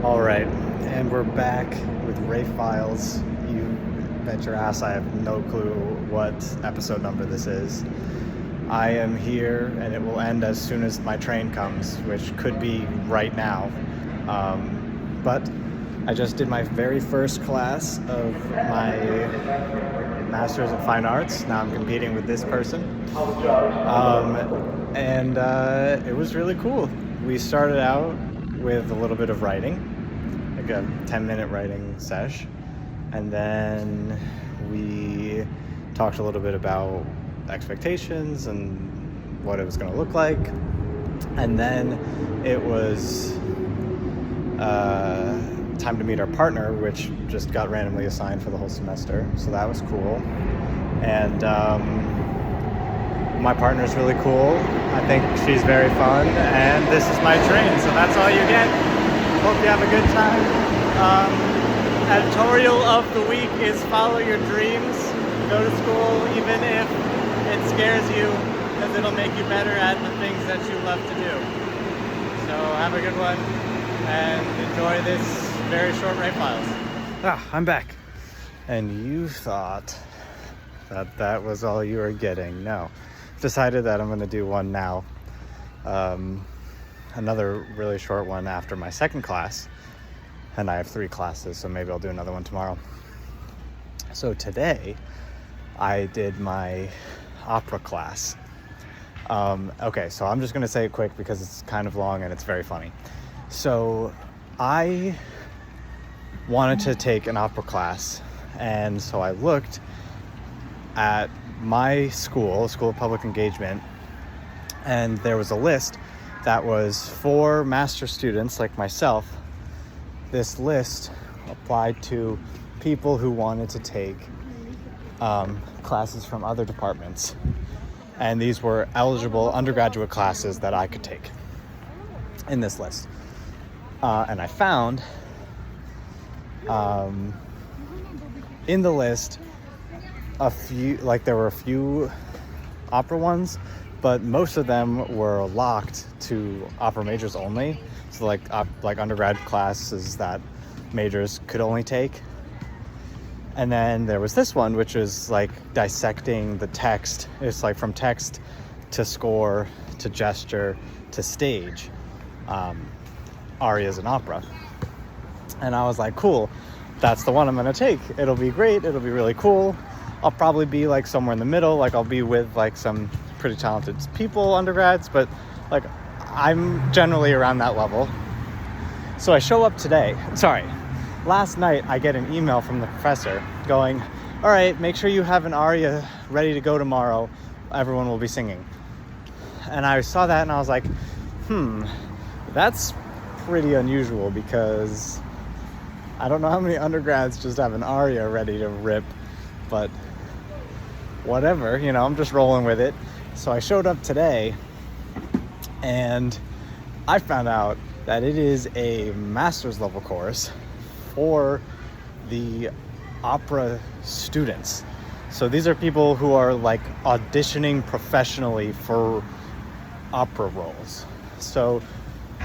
All right, and we're back with Ray Files. You bet your ass I have no clue what episode number this is. I am here, and it will end as soon as my train comes, which could be right now. But I just did my very first class of my Master's in Fine Arts. Now I'm competing with this person. And it was really cool. We started out with a little bit of writing, like a 10-minute writing sesh. And then we talked a little bit about expectations and what it was going to look like. And then it was time to meet our partner, which just got randomly assigned for the whole semester. So that was cool. And my partner's really cool. I think she's very fun. And this is my train, so that's all you get. Hope you have a good time. Editorial of the week is follow your dreams. Go to school even if it scares you, because it'll make you better at the things that you love to do. So have a good one and enjoy this very short Ray Files. I'm back. And you thought that was all you were getting. No. Decided that I'm going to do one now. Another really short one after my second class. And I have 3 classes, so maybe I'll do another one tomorrow. So today, I did my opera class. Okay, so I'm just going to say it quick because it's kind of long and it's very funny. So I wanted to take an opera class, and so I looked at my school of public engagement, and there was a list that was for master students like myself. This list applied to people who wanted to take classes from other departments, and these were eligible undergraduate classes that I could take in this list. And I found in the list a few, like there were a few opera ones, but most of them were locked to opera majors only. So like undergrad classes that majors could only take. And then there was this one, which is like dissecting the text. It's like from text to score to gesture to stage, arias and opera. And I was like, cool, that's the one I'm gonna take. It'll be great, it'll be really cool. I'll probably be like somewhere in the middle, like I'll be with like some pretty talented people, undergrads, but like I'm generally around that level. So I show up today. Last night I get an email from the professor going, all right, make sure you have an aria ready to go tomorrow. Everyone will be singing. And I saw that and I was like, that's pretty unusual, because I don't know how many undergrads just have an aria ready to rip, but whatever, I'm just rolling with it. So I showed up today and I found out that it is a master's level course for the opera students. So these are people who are like auditioning professionally for opera roles. So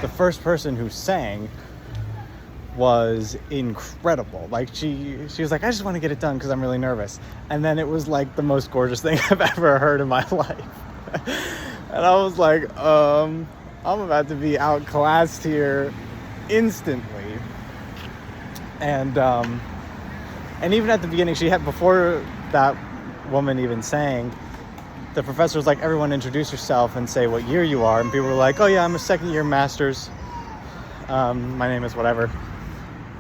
the first person who sang was incredible. Like she was like, I just want to get it done because I'm really nervous. And then it was like the most gorgeous thing I've ever heard in my life. And I was like, I'm about to be outclassed here instantly. And even at the beginning, before that woman even sang, the professor was like, everyone introduce yourself and say what year you are. And people were like, oh yeah, I'm a second year master's. My name is whatever.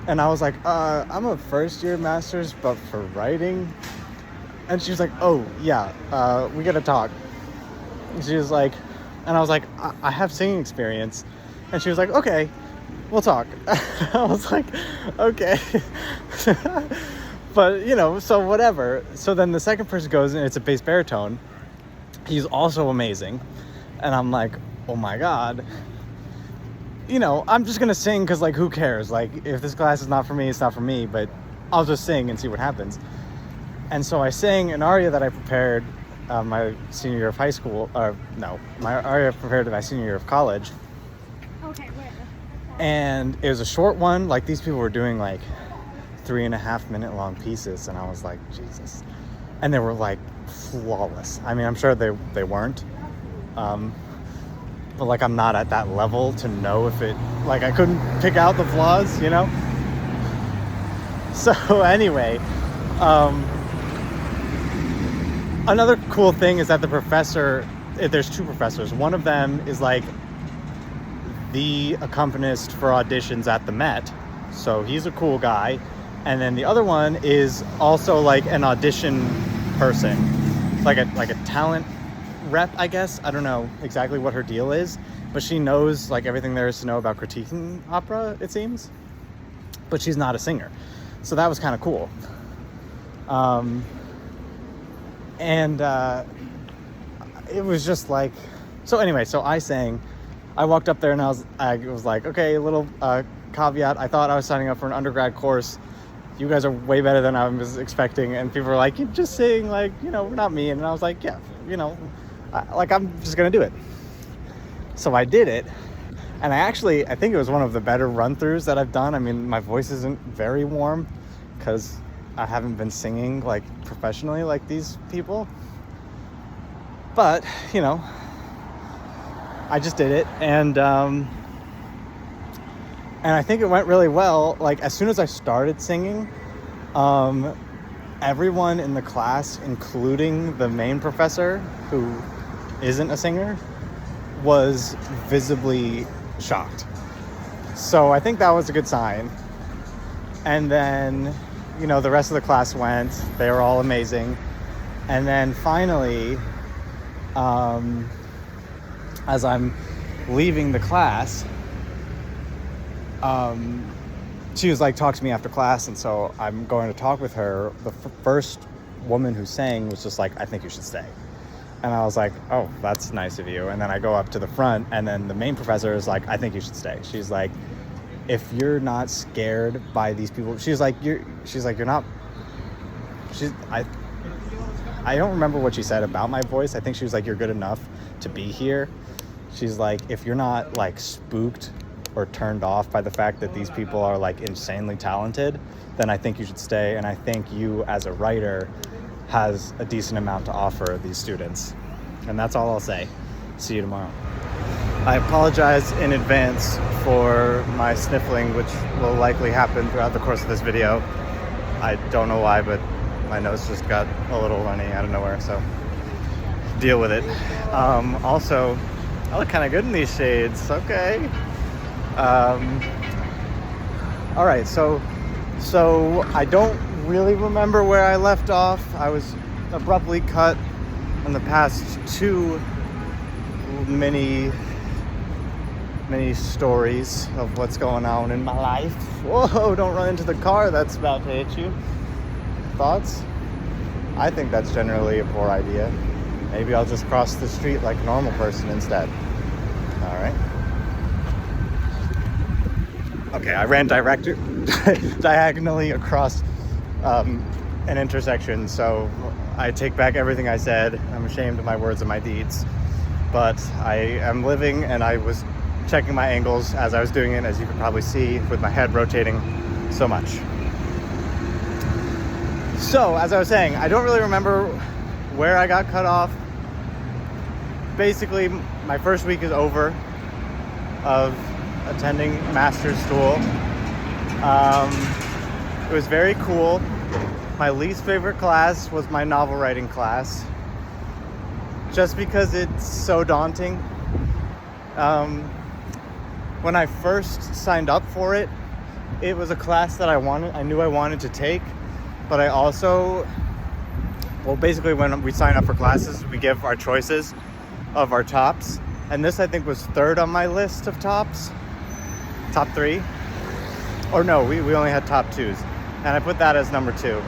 And I was like, I'm a first year master's, but for writing. And she was like, oh yeah, we gotta talk. And she was like, and I was like, I have singing experience. And she was like, okay, we'll talk. I was like, okay. But so whatever. So then the second person goes, and it's a bass baritone. He's also amazing. And I'm like, oh my God. I'm just going to sing because, like, who cares? Like, if this class is not for me, it's not for me. But I'll just sing and see what happens. And so I sang an aria that I prepared my senior year of high school. My aria prepared my senior year of college. Okay, where? And it was a short one. Like, these people were doing like 3.5 minute long pieces, and I was like, Jesus. And they were like flawless. I mean, I'm sure they weren't, but like, I'm not at that level to know if it, like, I couldn't pick out the flaws, you know. So anyway, another cool thing is that the professor, there's two professors. One of them is like the accompanist for auditions at the Met, so he's a cool guy. And then the other one is also like an audition person, like a talent rep, I guess. I don't know exactly what her deal is, but she knows like everything there is to know about critiquing opera, it seems. But she's not a singer, so that was kind of cool. It was just like, so anyway, so I walked up there and I was like, okay, a little caveat. I thought I was signing up for an undergrad course. You guys are way better than I was expecting. And people were like, you just sing, like, you know, not me. And I was like, yeah, you know, I'm just going to do it. So I did it. And I think it was one of the better run-throughs that I've done. I mean, my voice isn't very warm because I haven't been singing like professionally like these people. But, you know, I just did it. And I think it went really well. Like, as soon as I started singing, everyone in the class, including the main professor, who isn't a singer, was visibly shocked. So I think that was a good sign. And then, you know, the rest of the class went. They were all amazing. And then finally, as I'm leaving the class, she was like, talk to me after class. And so I'm going to talk with her. The first woman who sang was just like, I think you should stay. And I was like, oh, that's nice of you. And then I go up to the front, and then the main professor is like, I think you should stay. She's like, if you're not scared by these people, I don't remember what she said about my voice. I think she was like, you're good enough to be here. She's like, if you're not like spooked or turned off by the fact that these people are like insanely talented, then I think you should stay. And I think you as a writer has a decent amount to offer these students. And that's all I'll say. See you tomorrow. I apologize in advance for my sniffling, which will likely happen throughout the course of this video. I don't know why, but my nose just got a little runny out of nowhere, so deal with it. Also, I look kind of good in these shades. Okay. All right, so I don't really remember where I left off. I was abruptly cut in the past two mini stories of what's going on in my life. Whoa, don't run into the car that's about to hit you. Thoughts? I think that's generally a poor idea. Maybe I'll just cross the street like a normal person instead. All right. Okay, I ran diagonally across an intersection, so I take back everything I said. I'm ashamed of my words and my deeds. But I am living, and I was checking my angles as I was doing it, as you can probably see, with my head rotating so much. So, as I was saying, I don't really remember where I got cut off. Basically, my first week is over of attending master's school. It was very cool. My least favorite class was my novel writing class, just because it's so daunting. When I first signed up for it, it was a class that I knew I wanted to take, but I also, basically when we sign up for classes, we give our choices of our tops, and this I think was third on my list of tops. Top three? Or no, we only had top twos, and I put that as number 2.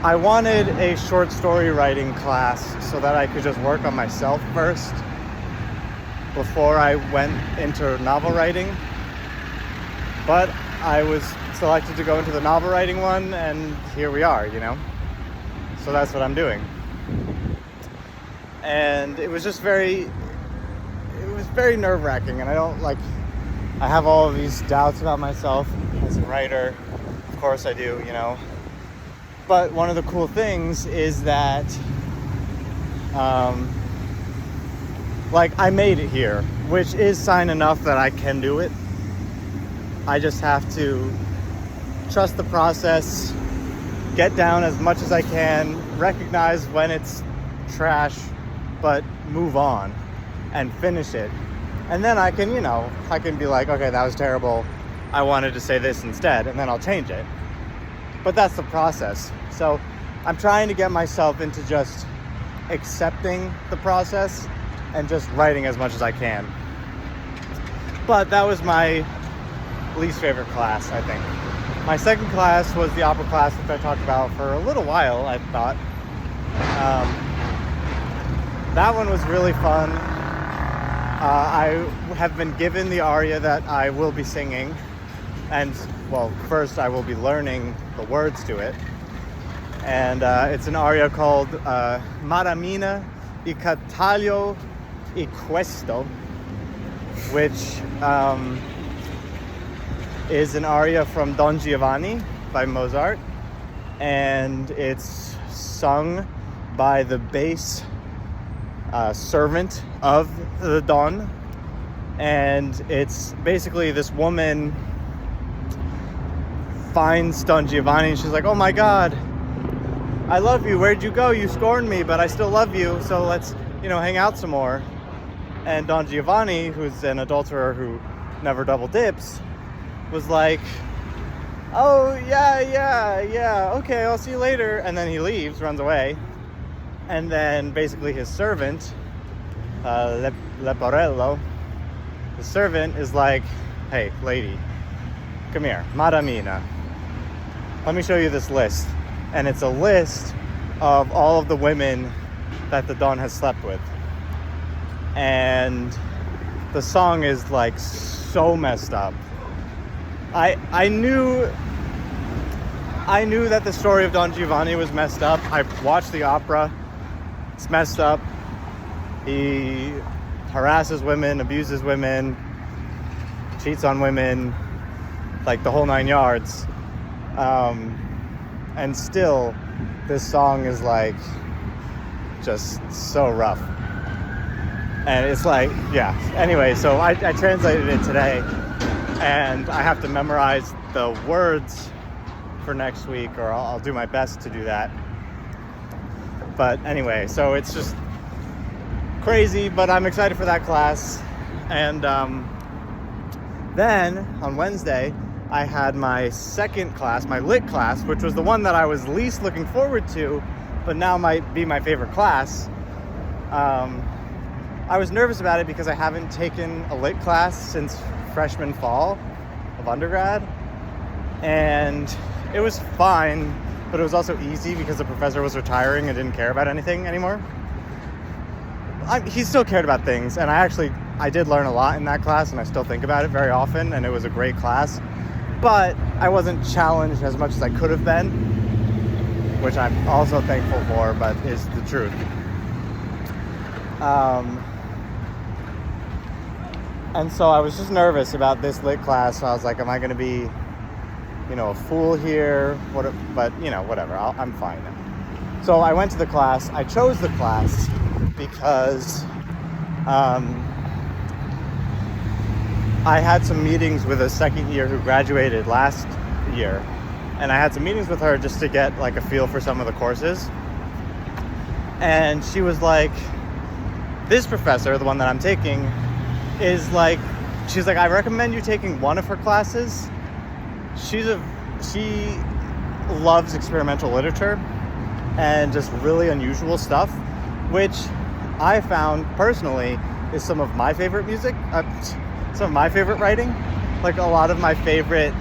I wanted a short story writing class so that I could just work on myself first before I went into novel writing. But I was selected to go into the novel writing one, and here we are, you know? So that's what I'm doing. And it was just very was very nerve-wracking, and I have all of these doubts about myself as a writer. Of course I do, But one of the cool things is that, I made it here, which is sign enough that I can do it. I just have to trust the process, get down as much as I can, recognize when it's trash, but move on and finish it. And then I can be like, okay, that was terrible. I wanted to say this instead, and then I'll change it. But that's the process. So I'm trying to get myself into just accepting the process and just writing as much as I can. But that was my least favorite class, I think. My second class was the opera class, which I talked about for a little while, I thought. That one was really fun. I have been given the aria that I will be singing. And, first I will be learning the words to it. And it's an aria called Maramina I Catalio I Questo, which is an aria from Don Giovanni by Mozart. And it's sung by the bass servant of the Don. And it's basically this woman finds Don Giovanni and she's like, oh my God, I love you. Where'd you go? You scorned me, but I still love you. So let's, hang out some more. And Don Giovanni, who's an adulterer who never double dips, was like, oh yeah, okay, I'll see you later. And then he leaves, runs away. And then basically his servant, Leporello, the servant is like, hey, lady, come here, Maramina. Let me show you this list. And it's a list of all of the women that the Don has slept with. And the song is so messed up. I knew that the story of Don Giovanni was messed up. I watched the opera. It's messed up. He harasses women, abuses women, cheats on women, the whole 9 yards. And still, this song is just so rough. And it's anyway, so I translated it today, and I have to memorize the words for next week, or I'll do my best to do that. But anyway, so it's just crazy, but I'm excited for that class. And then on Wednesday, I had my second class, my lit class, which was the one that I was least looking forward to, but now might be my favorite class. I was nervous about it because I haven't taken a lit class since freshman fall of undergrad. And it was fine, but it was also easy because the professor was retiring and didn't care about anything anymore. He still cared about things, and I did learn a lot in that class, and I still think about it very often, and it was a great class. But I wasn't challenged as much as I could have been, which I'm also thankful for, but is the truth. And so I was just nervous about this lit class. So I was like, am I going to be, a fool here? But, whatever. I'm fine now. So I went to the class. I chose the class because I had some meetings with a second year who graduated last year. And I had some meetings with her just to get a feel for some of the courses. And she was like, this professor, the one that I'm taking, she's like, I recommend you taking one of her classes. She loves experimental literature and just really unusual stuff, which I found personally is some of my favorite music, some of my favorite writing. A lot of my favorite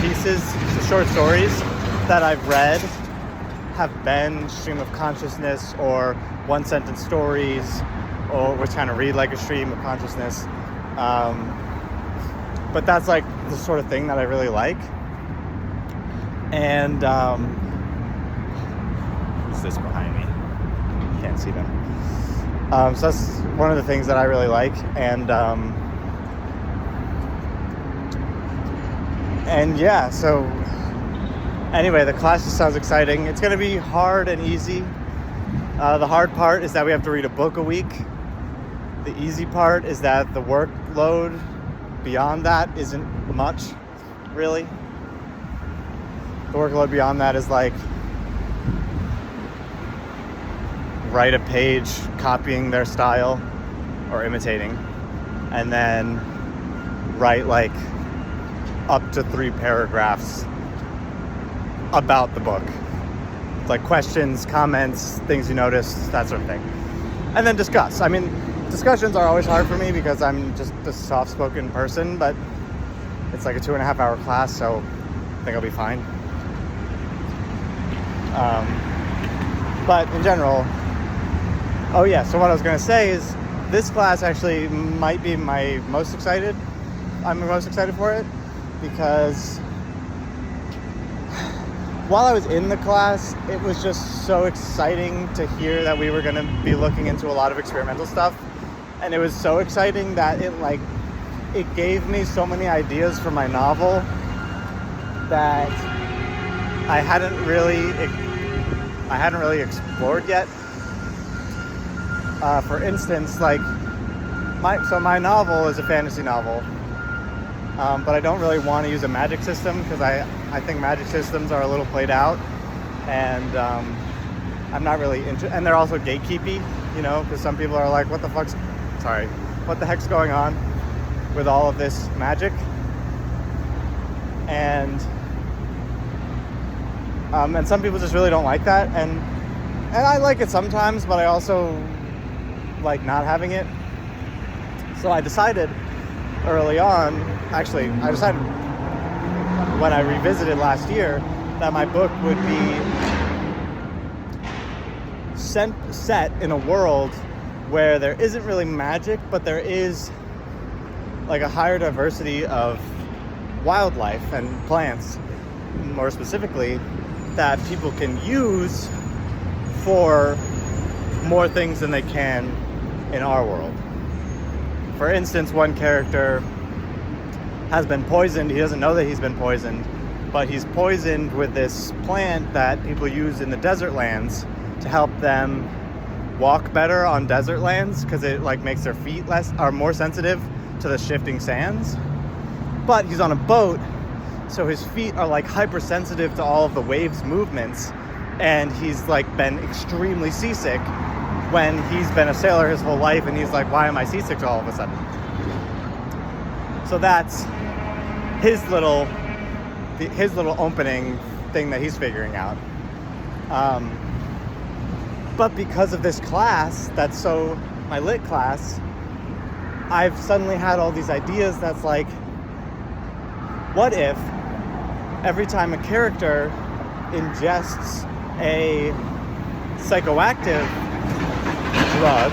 pieces, short stories that I've read have been stream of consciousness or one sentence stories, or which kind of read like a stream of consciousness. But that's the sort of thing that I really like. And what's this behind me? Can't see them. So that's one of the things that I really like. And yeah, so anyway, the class just sounds exciting. It's going to be hard and easy. The hard part is that we have to read a book a week. The easy part is that the workload beyond that isn't much, really. The workload beyond that is like write a page copying their style or imitating, and then write like up to 3 paragraphs about the book. It's like questions, comments, things you noticed, that sort of thing. And then discuss. I mean, discussions are always hard for me because I'm just a soft-spoken person, but it's like a 2.5-hour class, so I think I'll be fine. But in general, oh yeah, so what I was going to say is this class actually might be I'm most excited for it, because while I was in the class, it was just so exciting to hear that we were going to be looking into a lot of experimental stuff. And it was so exciting that it gave me so many ideas for my novel that I hadn't really explored yet. For instance, like my novel is a fantasy novel, but I don't really want to use a magic system because I think magic systems are a little played out, and I'm not really into. And they're also gatekeepy, because some people are like, what the heck's going on with all of this magic? And some people just really don't like that, and I like it sometimes, but I also like not having it. So I decided early on, when I revisited last year, that my book would be set in a world where there isn't really magic, but there is like a higher diversity of wildlife and plants, more specifically, that people can use for more things than they can in our world. For instance, one character has been poisoned. He doesn't know that he's been poisoned, but he's poisoned with this plant that people use in the desert lands to help them walk better on desert lands, because it like makes their feet more sensitive to the shifting sands. But he's on a boat, so his feet are like hypersensitive to all of the waves' movements, and he's like been extremely seasick when he's been a sailor his whole life, and he's like, why am I seasick all of a sudden? So that's his little opening thing that he's figuring out. But because of this class, my lit class, I've suddenly had all these ideas that's like, what if every time a character ingests a psychoactive drug,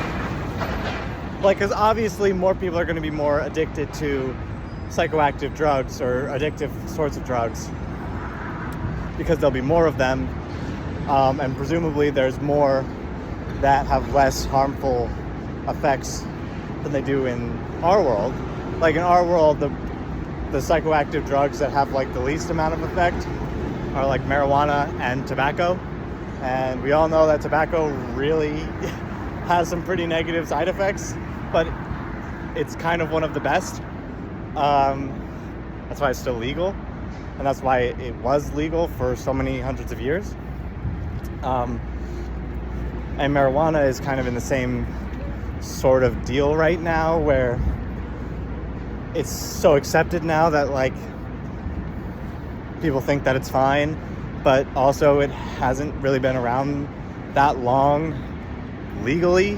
like, because obviously more people are going to be more addicted to psychoactive drugs or addictive sorts of drugs because there'll be more of them, and presumably there's more that have less harmful effects than they do in our world. Like in our world, the psychoactive drugs that have like the least amount of effect are like marijuana and tobacco, and we all know that tobacco really has some pretty negative side effects, but it's kind of one of the best. That's why it's still legal, and that's why it was legal for so many hundreds of years. And marijuana is kind of in the same sort of deal right now, where it's so accepted now that like people think that it's fine, but also it hasn't really been around that long legally,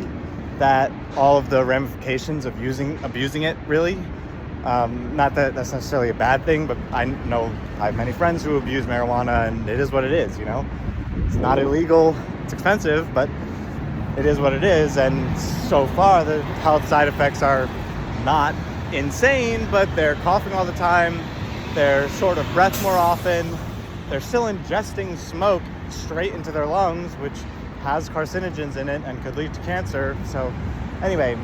that all of the ramifications of abusing it really, not that that's necessarily a bad thing, but I have many friends who abuse marijuana, and it is what it is. It's not illegal, it's expensive, but it is what it is. And so far the health side effects are not insane, but they're coughing all the time, they're short of breath more often, they're still ingesting smoke straight into their lungs, which has carcinogens in it and could lead to cancer. So anyway,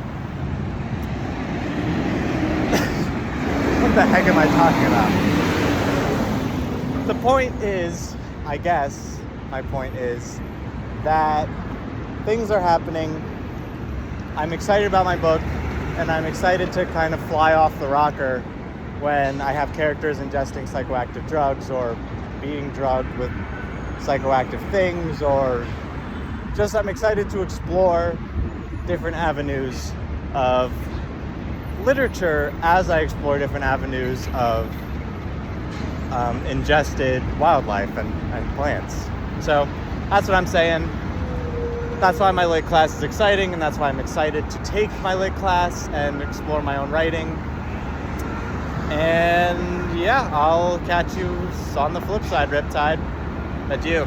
what the heck am I talking about? The point is, I guess, my point is that things are happening. I'm excited about my book, and I'm excited to kind of fly off the rocker when I have characters ingesting psychoactive drugs or being drugged with psychoactive things, or just I'm excited to explore different avenues of literature as I explore different avenues of ingested wildlife and plants. So that's what I'm saying. That's why my lit class is exciting, and that's why I'm excited to take my lit class and explore my own writing. And yeah, I'll catch you on the flip side, Riptide. Adieu.